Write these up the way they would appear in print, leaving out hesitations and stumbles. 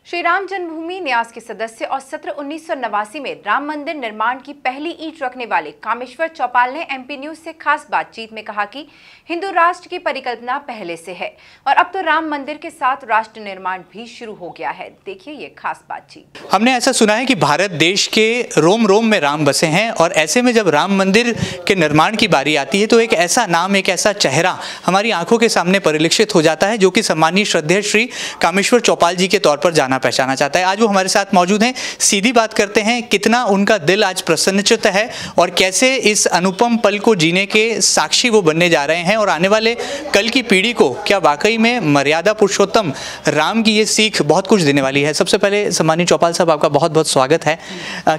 श्री राम जन्मभूमि न्यास के सदस्य और सत्र 1989 में राम मंदिर निर्माण की पहली ईंट रखने वाले कामेश्वर चौपाल ने एमपी न्यूज से खास बातचीत में कहा कि हिंदू राष्ट्र की परिकल्पना पहले से है और अब तो राम मंदिर के साथ राष्ट्र निर्माण भी शुरू हो गया है। देखिए ये खास बातचीत। हमने ऐसा सुना है कि भारत देश के रोम रोम में राम बसे हैं और ऐसे में जब राम मंदिर के निर्माण की बारी आती है तो एक ऐसा नाम, एक ऐसा चेहरा हमारी आंखों के सामने परिलक्षित हो जाता है जो कि सम्मानीय श्रद्धेय श्री कामेश्वर चौपाल जी के तौर पर जाना पहचाना चाहता है। आज वो हमारे साथ मौजूद हैं। सीधी बात करते हैं, कितना उनका दिल आज प्रसन्नचित्त है और कैसे इस अनुपम पल को जीने के साक्षी वो बनने जा रहे हैं और आने वाले कल की पीढ़ी को क्या वाकई में मर्यादा पुरुषोत्तम राम की ये सीख बहुत कुछ देने वाली है। सबसे पहले सम्मानीय चौपाल साहब, आपका बहुत बहुत स्वागत है।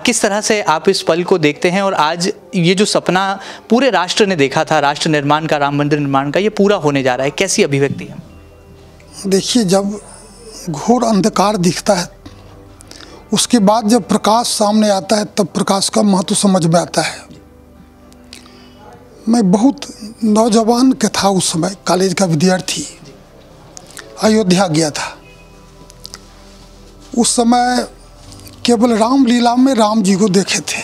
किस तरह से आप इस पल को देखते हैं और आज ये जो सपना पूरे राष्ट्र ने देखा था, राष्ट्र निर्माण का, राम मंदिर निर्माण का, ये पूरा होने जा रहा है, कैसी अभिव्यक्ति है? देखिए, जब घोर अंधकार दिखता है उसके बाद जब प्रकाश सामने आता है तब प्रकाश का महत्व समझ में आता है। मैं बहुत नौजवान के था उस समय, कॉलेज का विद्यार्थी, अयोध्या गया था। उस समय केवल रामलीला में राम जी को देखे थे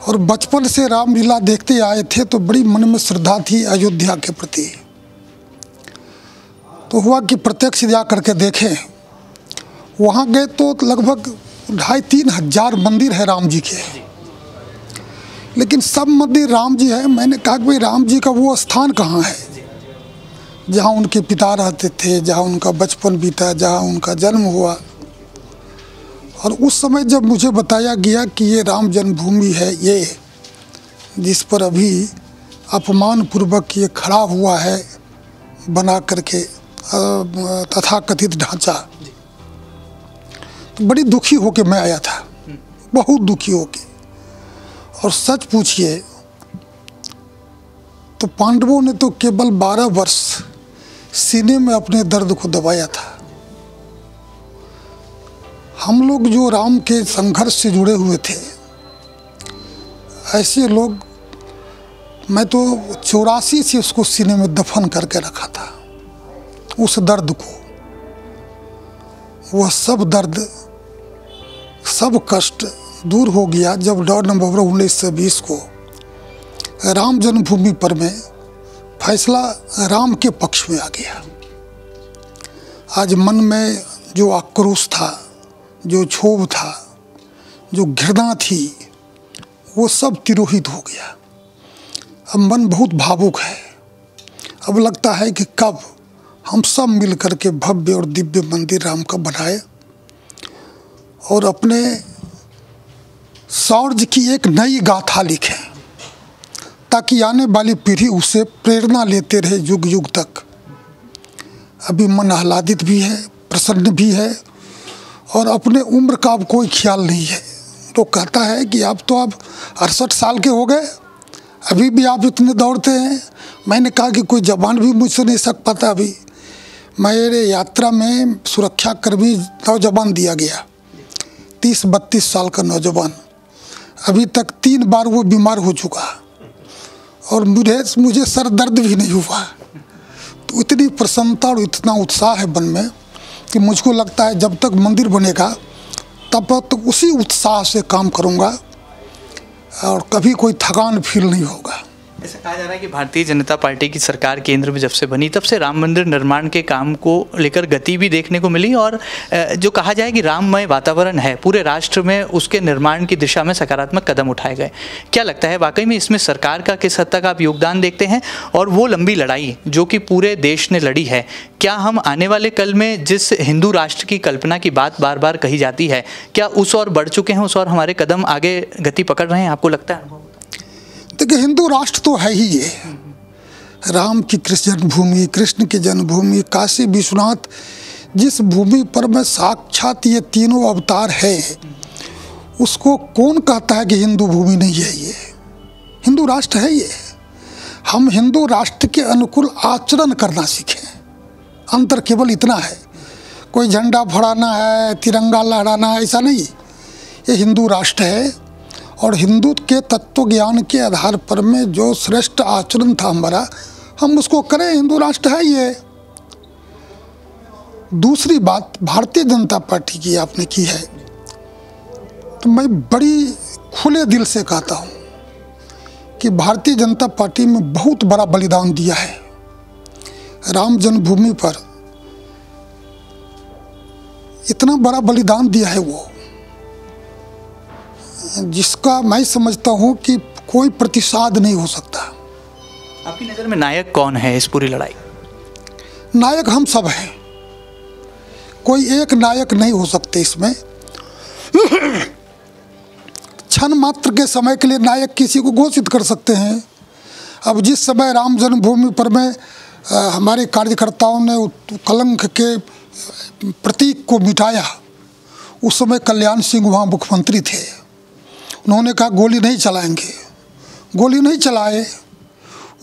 और बचपन से रामलीला देखते आए थे तो बड़ी मन में श्रद्धा थी अयोध्या के प्रति। तो हुआ कि प्रत्यक्ष जा करके देखें। वहाँ गए तो लगभग 2,500-3 हज़ार मंदिर है राम जी के, लेकिन सब मंदिर राम जी है। मैंने कहा कि भाई राम जी का वो स्थान कहाँ है जहाँ उनके पिता रहते थे, जहाँ उनका बचपन बीता, जहाँ उनका जन्म हुआ। और उस समय जब मुझे बताया गया कि ये राम जन्मभूमि है, ये जिस पर अभी अपमानपूर्वक ये खड़ा हुआ है बना करके तथाकथित ढांचा, तो बड़ी दुखी होके मैं आया था, बहुत दुखी होके। और सच पूछिए तो पांडवों ने तो केवल 12 वर्ष सीने में अपने दर्द को दबाया था। हम लोग जो राम के संघर्ष से जुड़े हुए थे, ऐसे लोग, मैं तो 84 से उसको सीने में दफन करके रखा था, उस दर्द को। वह सब दर्द, सब कष्ट दूर हो गया जब 9 नवंबर 1920 को राम जन्मभूमि पर में फैसला राम के पक्ष में आ गया। आज मन में जो आक्रोश था, जो क्षोभ था, जो घृणा थी, वो सब तिरोहित हो गया। अब मन बहुत भावुक है। अब लगता है कि कब हम सब मिल कर के भव्य और दिव्य मंदिर राम का बनाए और अपने शौर्य की एक नई गाथा लिखें, ताकि आने वाली पीढ़ी उससे प्रेरणा लेते रहे युग युग तक। अभी मन आह्लादित भी है, प्रसन्न भी है और अपने उम्र का अब कोई ख्याल नहीं है। तो कहता है कि आप तो अब 68 साल के हो गए, अभी भी आप इतने दौड़ते हैं। मैंने कहा कि कोई जवान भी मुझसे नहीं सक पाता। अभी मेरे यात्रा में सुरक्षाकर्मी नौजवान दिया गया, 30-32 साल का नौजवान। अभी तक 3 बार वो बीमार हो चुका और मुझे सर दर्द भी नहीं हुआ। तो इतनी प्रसन्नता और इतना उत्साह है मन में कि मुझको लगता है जब तक मंदिर बनेगा तब तक उसी उत्साह से काम करूँगा और कभी कोई थकान फील नहीं होगा। ऐसा कहा जा रहा है कि भारतीय जनता पार्टी की सरकार केंद्र में जब से बनी तब से राम मंदिर निर्माण के काम को लेकर गति भी देखने को मिली और जो कहा जाए कि राममय वातावरण है पूरे राष्ट्र में, उसके निर्माण की दिशा में सकारात्मक कदम उठाए गए। क्या लगता है वाकई में इसमें सरकार का किस हद तक आप योगदान देखते हैं? और वो लंबी लड़ाई जो कि पूरे देश ने लड़ी है, क्या हम आने वाले कल में जिस हिंदू राष्ट्र की कल्पना की बात बार बार कही जाती है, क्या उस ओर बढ़ चुके हैं, उस ओर हमारे कदम आगे गति पकड़ रहे हैं, आपको लगता है? देखिए, हिंदू राष्ट्र तो है ही ये। राम की कृष्ण जन्मभूमि, कृष्ण की जन्मभूमि, काशी विश्वनाथ, जिस भूमि पर में साक्षात ये तीनों अवतार है, उसको कौन कहता है कि हिंदू भूमि नहीं है? ये हिंदू राष्ट्र है। ये हम हिंदू राष्ट्र के अनुकूल आचरण करना सीखें। अंतर केवल इतना है, कोई झंडा फहराना है, तिरंगा लहराना है, ऐसा नहीं। ये हिंदू राष्ट्र है और हिंदू के तत्व ज्ञान के आधार पर में जो श्रेष्ठ आचरण था हमारा, हम उसको करें। हिंदू राष्ट्र है ये। दूसरी बात भारतीय जनता पार्टी की आपने की है, तो मैं बड़ी खुले दिल से कहता हूँ कि भारतीय जनता पार्टी में बहुत बड़ा बलिदान दिया है। राम जन्मभूमि पर इतना बड़ा बलिदान दिया है वो, जिसका मैं समझता हूँ कि कोई प्रतिसाद नहीं हो सकता। आपकी नज़र में नायक कौन है इस पूरी लड़ाई? नायक हम सब हैं, कोई एक नायक नहीं हो सकते इसमें। क्षण मात्र के समय के लिए नायक किसी को घोषित कर सकते हैं। अब जिस समय राम जन्मभूमि पर में हमारे कार्यकर्ताओं ने कलंक के प्रतीक को मिटाया, उस समय कल्याण सिंह वहाँ मुख्यमंत्री थे। उन्होंने कहा गोली नहीं चलाएंगे, गोली नहीं चलाए।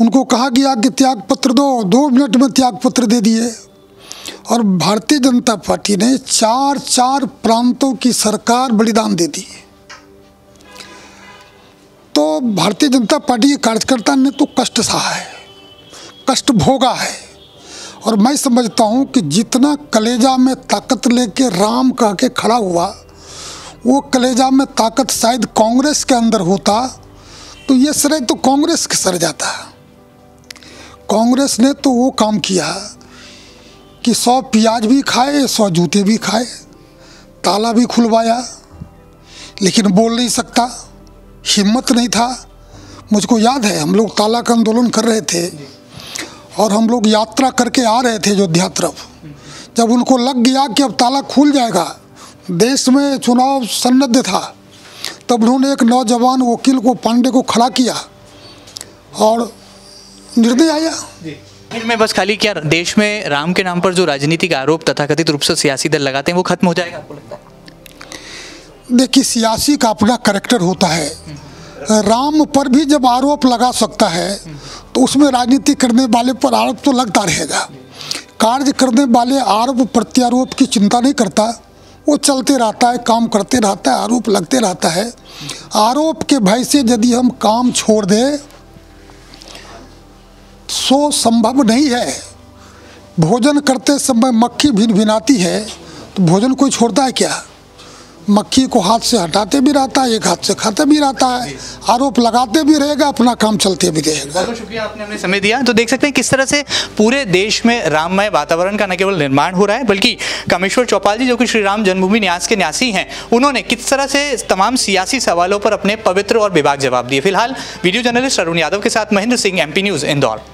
उनको कहा गया कि त्याग पत्र दो, 2 मिनट में त्याग पत्र दे दिए। और भारतीय जनता पार्टी ने 4 प्रांतों की सरकार बलिदान दे दी। तो भारतीय जनता पार्टी के कार्यकर्ता ने तो कष्ट सहा है, कष्ट भोगा है। और मैं समझता हूँ कि जितना कलेजा में ताकत लेके राम कह के खड़ा हुआ, वो कलेजा में ताकत शायद कांग्रेस के अंदर होता तो ये श्रेय तो कांग्रेस के सर जाता। कांग्रेस ने तो वो काम किया कि 100 प्याज भी खाए, 100 जूते भी खाए, ताला भी खुलवाया, लेकिन बोल नहीं सकता, हिम्मत नहीं था। मुझको याद है हम लोग ताला का आंदोलन कर रहे थे और हम लोग यात्रा करके आ रहे थे अयोध्या तरफ। जब उनको लग गया कि अब ताला खुल जाएगा, देश में चुनाव सन्नद्ध था, तब उन्होंने एक नौजवान वकील को, पांडे को खड़ा किया और निर्णय आया। फिर मैं बस खाली क्या देश में राम के नाम पर जो राजनीतिक आरोप तथाकथित रूप से सियासी दल लगाते हैं वो खत्म हो जाएगा आपको लगता है? देखिए, सियासी का अपना कैरेक्टर होता है। राम पर भी जब आरोप लगा सकता है तो उसमें राजनीति करने वाले पर आरोप तो लगता रहेगा। कार्य करने वाले आरोप प्रत्यारोप की चिंता नहीं करता, वो चलते रहता है, काम करते रहता है, आरोप लगते रहता है। आरोप के भय से यदि हम काम छोड़ दें सो संभव नहीं है। भोजन करते समय मक्खी भिनभिनाती है तो भोजन कोई छोड़ता है क्या? मक्खी को हाथ से हटाते भी रहता है, एक हाथ से खाते भी रहता है, आरोप लगाते भी रहेगा, अपना काम चलते भी रहेगा। बहुत बहुत शुक्रिया, आपने हमें समय दिया। तो देख सकते हैं किस तरह से पूरे देश में राममय वातावरण का न केवल निर्माण हो रहा है, बल्कि कामेश्वर चौपाल जी जो कि श्री राम जन्मभूमि न्यास के न्यासी हैं, उन्होंने किस तरह से तमाम सियासी सवालों पर अपने पवित्र और बेबाक जवाब दिए। फिलहाल वीडियो जर्नलिस्ट अरुण यादव के साथ महेंद्र सिंह, MP न्यूज़, इंदौर।